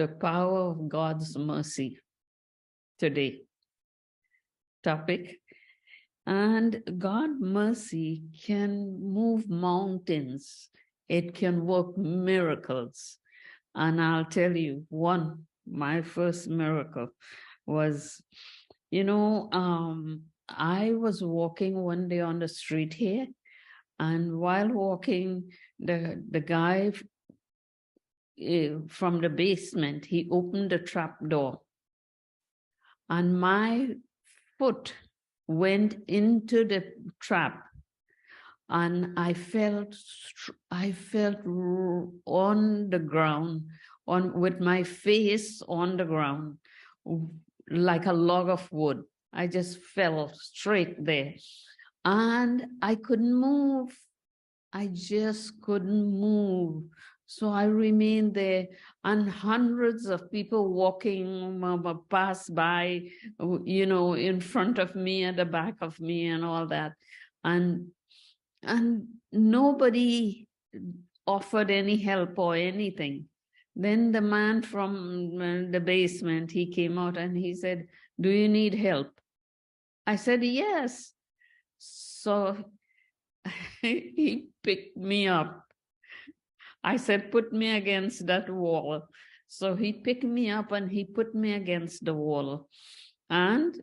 the power of God's mercy today topic. And God's mercy can move mountains. It can work miracles. And I'll tell you my first miracle was, I was walking one day on the street here, and while walking, the guy from the basement, he opened the trap door, and my foot went into the trap, and I felt on the ground, with my face on the ground, like a log of wood. I just fell straight there, and I couldn't move. I just couldn't move. So I remained there, and hundreds of people walking passed by, in front of me, at the back of me, and all that. And nobody offered any help or anything. Then the man from the basement, he came out and he said, "Do you need help?" I said, "Yes." So he picked me up. I said, "Put me against that wall." So he picked me up and he put me against the wall. And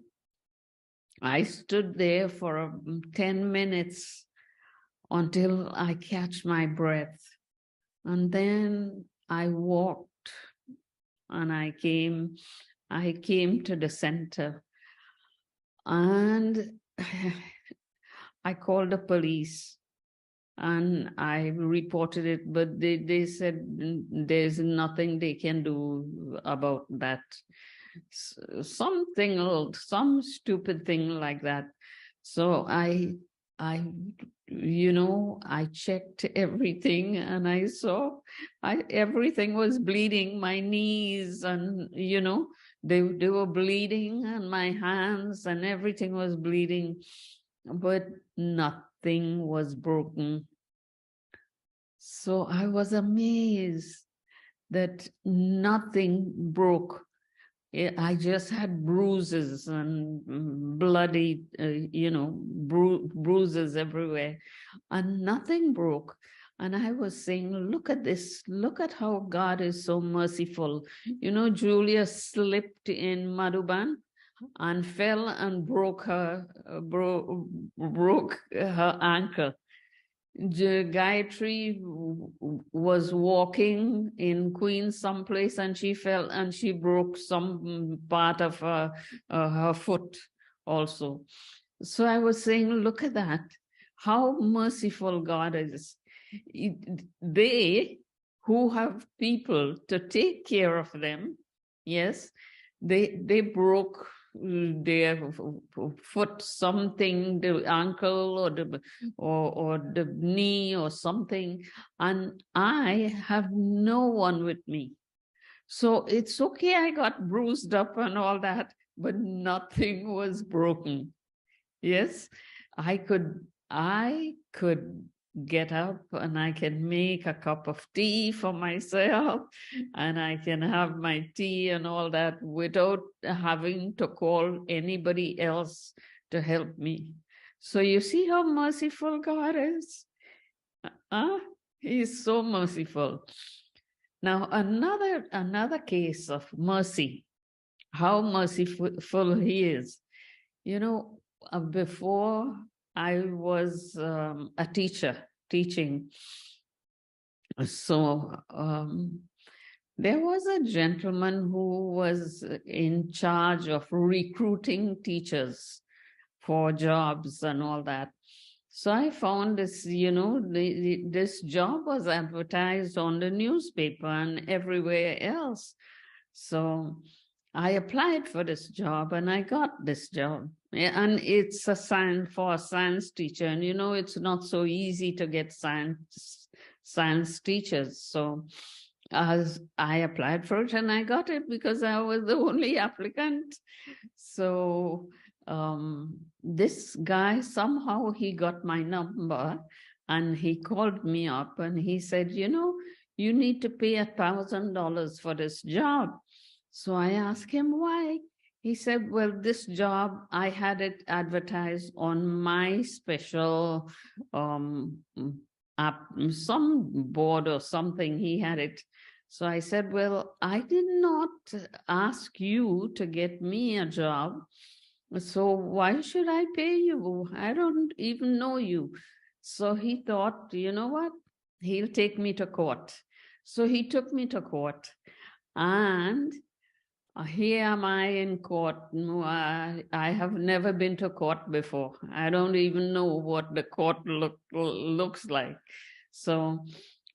I stood there for 10 minutes until I catch my breath. And then I walked, and I came to the center, and I called the police. And I reported it, but they said there's nothing they can do about that. Some stupid thing like that. So I checked everything, and I saw everything was bleeding. My knees, and they were bleeding, and my hands, and everything was bleeding, but nothing was broken. So I was amazed that nothing broke. I just had bruises and bloody, bruises everywhere, and nothing broke. And I was saying, look at this, look at how God is so merciful. Julia slipped in Madhuban and fell and broke her ankle. Gayatri was walking in Queens someplace, and she fell and she broke some part of her foot also. So I was saying, look at that, how merciful God is. They who have people to take care of them, yes, they broke their foot, something, the ankle or the knee or something, and I have no one with me. So it's okay, I got bruised up and all that, but nothing was broken. Yes, I could get up, and I can make a cup of tea for myself, and I can have my tea and all that without having to call anybody else to help me. So you see how merciful God is? He's so merciful. Now, another case of mercy, how merciful he is. Before I was a teacher teaching. So there was a gentleman who was in charge of recruiting teachers for jobs and all that. So I found this, this job was advertised on the newspaper and everywhere else. So I applied for this job and I got this job. And it's a science teacher. And it's not so easy to get science teachers. So as I applied for it and I got it because I was the only applicant. So this guy, somehow he got my number and he called me up and he said, you need to pay $1,000 for this job. So I asked him why. He said, well, this job, I had it advertised on my special app, some board or something. He had it. So I said, well, I did not ask you to get me a job. So why should I pay you? I don't even know you. So he thought, you know what? He'll take me to court. So he took me to court. And here am I in court. No, I have never been to court before. I don't even know what the court looks like. So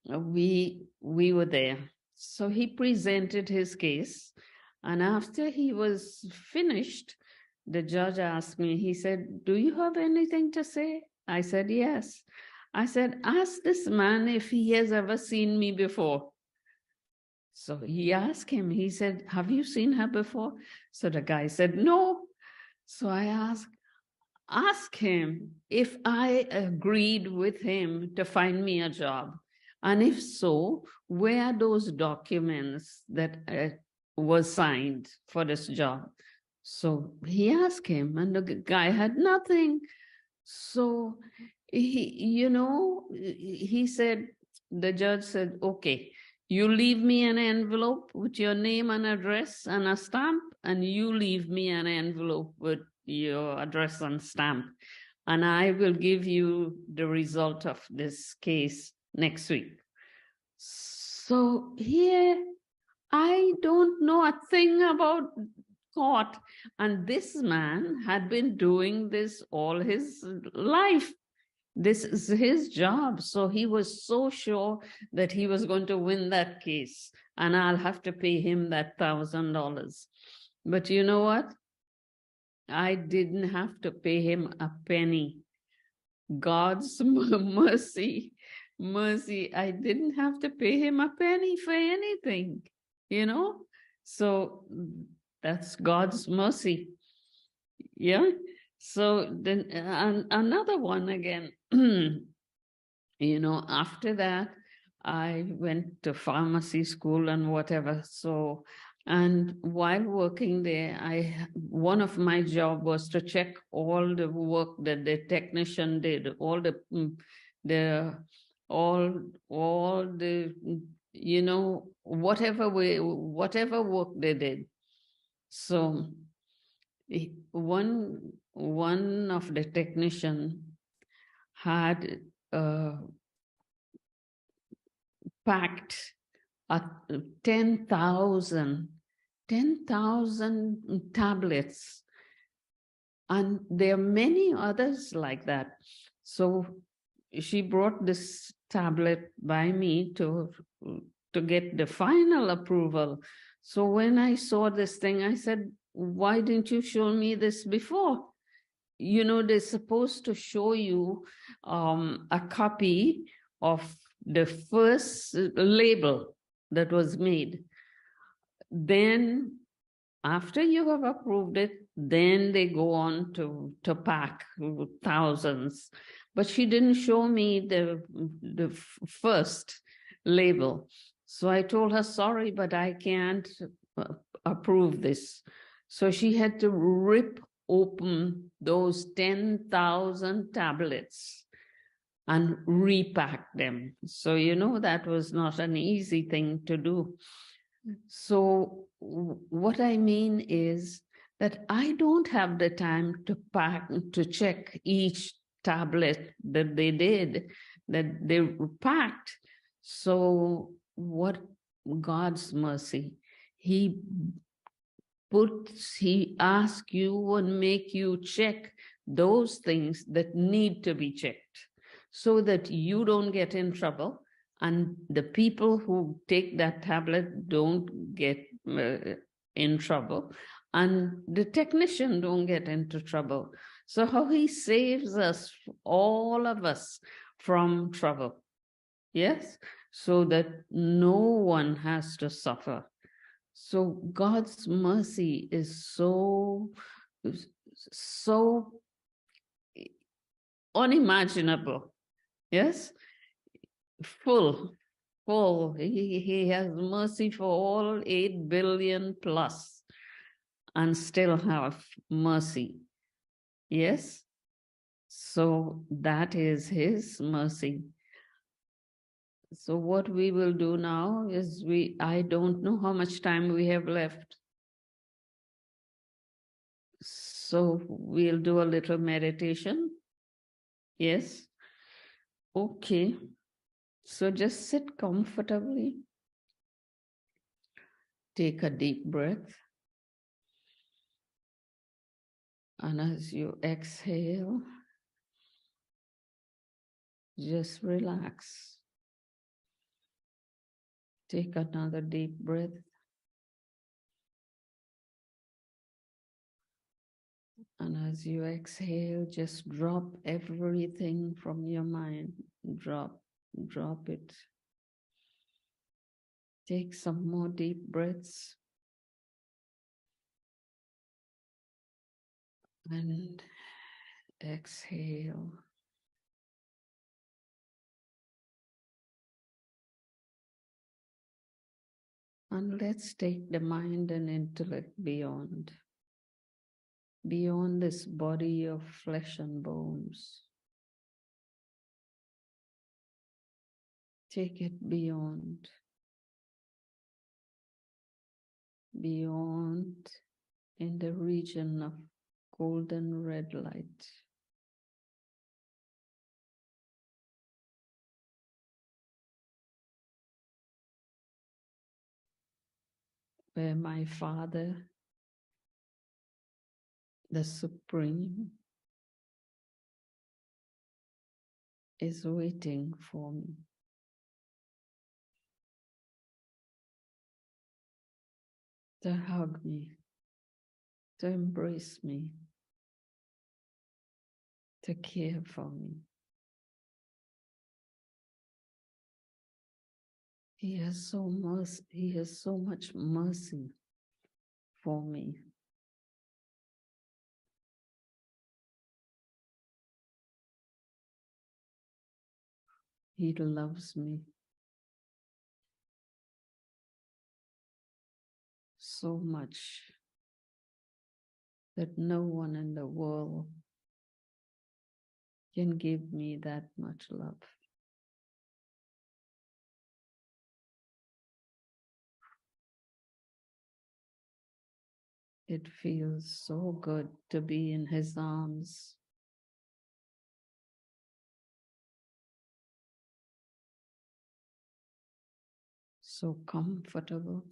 we were there. So he presented his case. And after he was finished, the judge asked me, he said, do you have anything to say? I said, yes. I said, ask this man if he has ever seen me before. So he asked him, he said, have you seen her before? So the guy said, no. So I asked, ask him if I agreed with him to find me a job. And if so, where are those documents that was signed for this job? So he asked him, and the guy had nothing. So he said, the judge said, okay, you leave me an envelope with your name and address and a stamp, and you leave me an envelope with your address and stamp, and I will give you the result of this case next week. So here, I don't know a thing about court, and this man had been doing this all his life. This is his job. So he was so sure that he was going to win that case, and I'll have to pay him that $1,000. But you know what? I didn't have to pay him a penny. God's mercy. I didn't have to pay him a penny for anything, So that's God's mercy. Yeah. So then another one again, after that, I went to pharmacy school and whatever. So, and while working there, one of my job was to check all the work that the technician did, all the whatever work they did. So one of the technician had packed 10,000 tablets, and there are many others like that. So she brought this tablet by me to get the final approval. So when I saw this thing, I said, why didn't you show me this before? They're supposed to show you a copy of the first label that was made. Then after you have approved it, then they go on to pack thousands. But she didn't show me the first label. So I told her, sorry, but I can't approve this. So she had to rip open those 10,000 tablets and repack them. So, that was not an easy thing to do. So what I mean is that I don't have the time to check each tablet that they did, that they packed. So what God's mercy, he asks you and make you check those things that need to be checked so that you don't get in trouble and the people who take that tablet don't get in trouble and the technician don't get into trouble. So how he saves us, all of us, from trouble. Yes, so that no one has to suffer. So God's mercy is so unimaginable. Yes, full. full. He has mercy for all 8 billion plus and still have mercy. Yes? So that is his mercy. So what we will do now is I don't know how much time we have left. So we'll do a little meditation. Yes? Okay. So just sit comfortably. Take a deep breath. And as you exhale, just relax. Take another deep breath. And as you exhale, just drop everything from your mind. Drop it. Take some more deep breaths. And exhale. And let's take the mind and intellect beyond this body of flesh and bones. Take it beyond in the region of golden red light. Where my Father, the Supreme, is waiting for me. To hug me, to embrace me, to care for me. He has so much mercy for me. He loves me so much that no one in the world can give me that much love. It feels so good to be in his arms. So comfortable,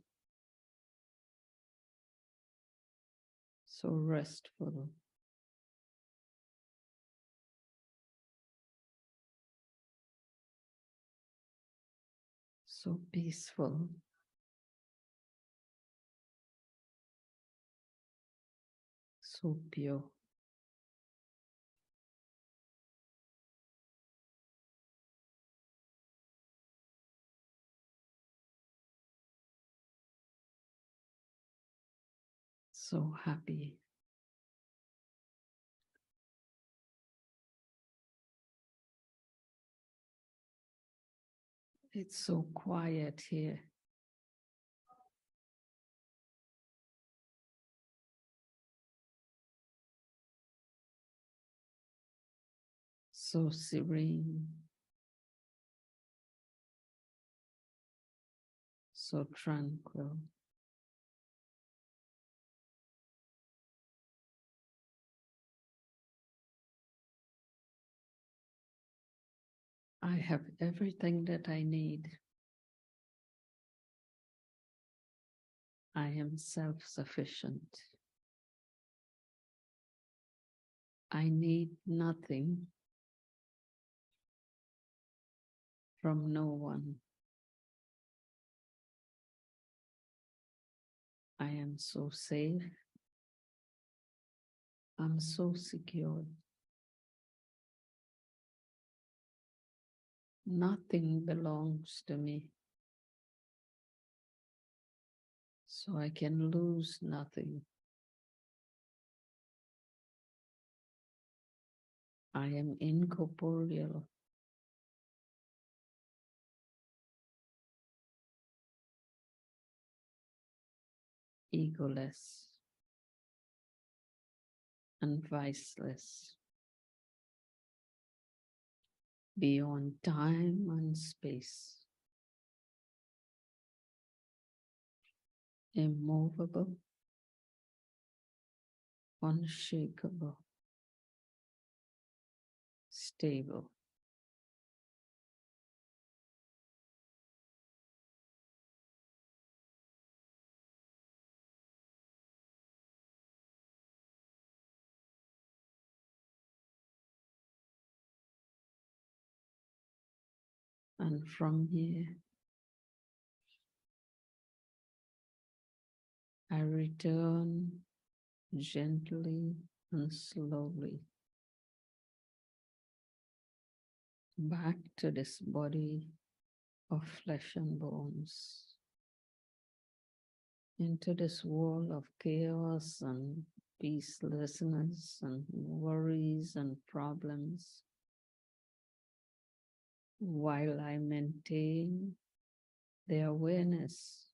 so restful. So peaceful. So pure. So happy. It's so quiet here. So serene. So tranquil. I have everything that I need. I am self-sufficient. I need nothing from no one. I am so safe. I'm so secure. Nothing belongs to me. So I can lose nothing. I am incorporeal. egoless, and viceless, beyond time and space, immovable, unshakable, stable. And from here, I return gently and slowly back to this body of flesh and bones, into this world of chaos and peacelessness and worries and problems, while I maintain the awareness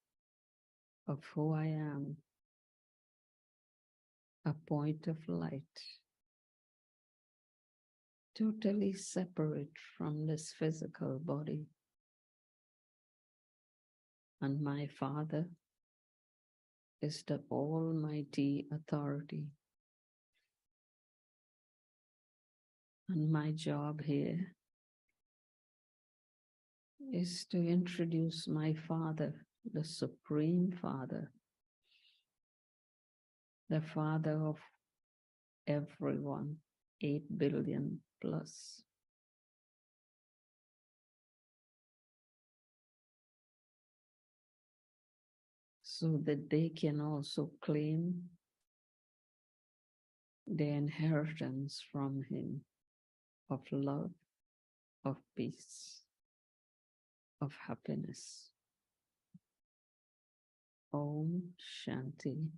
of who I am, a point of light, totally separate from this physical body. And my Father is the Almighty Authority. And my job here is to introduce my Father, the Supreme Father, the Father of everyone, 8 billion plus. So that they can also claim the inheritance from Him of love, of peace, of happiness. Om Shanti.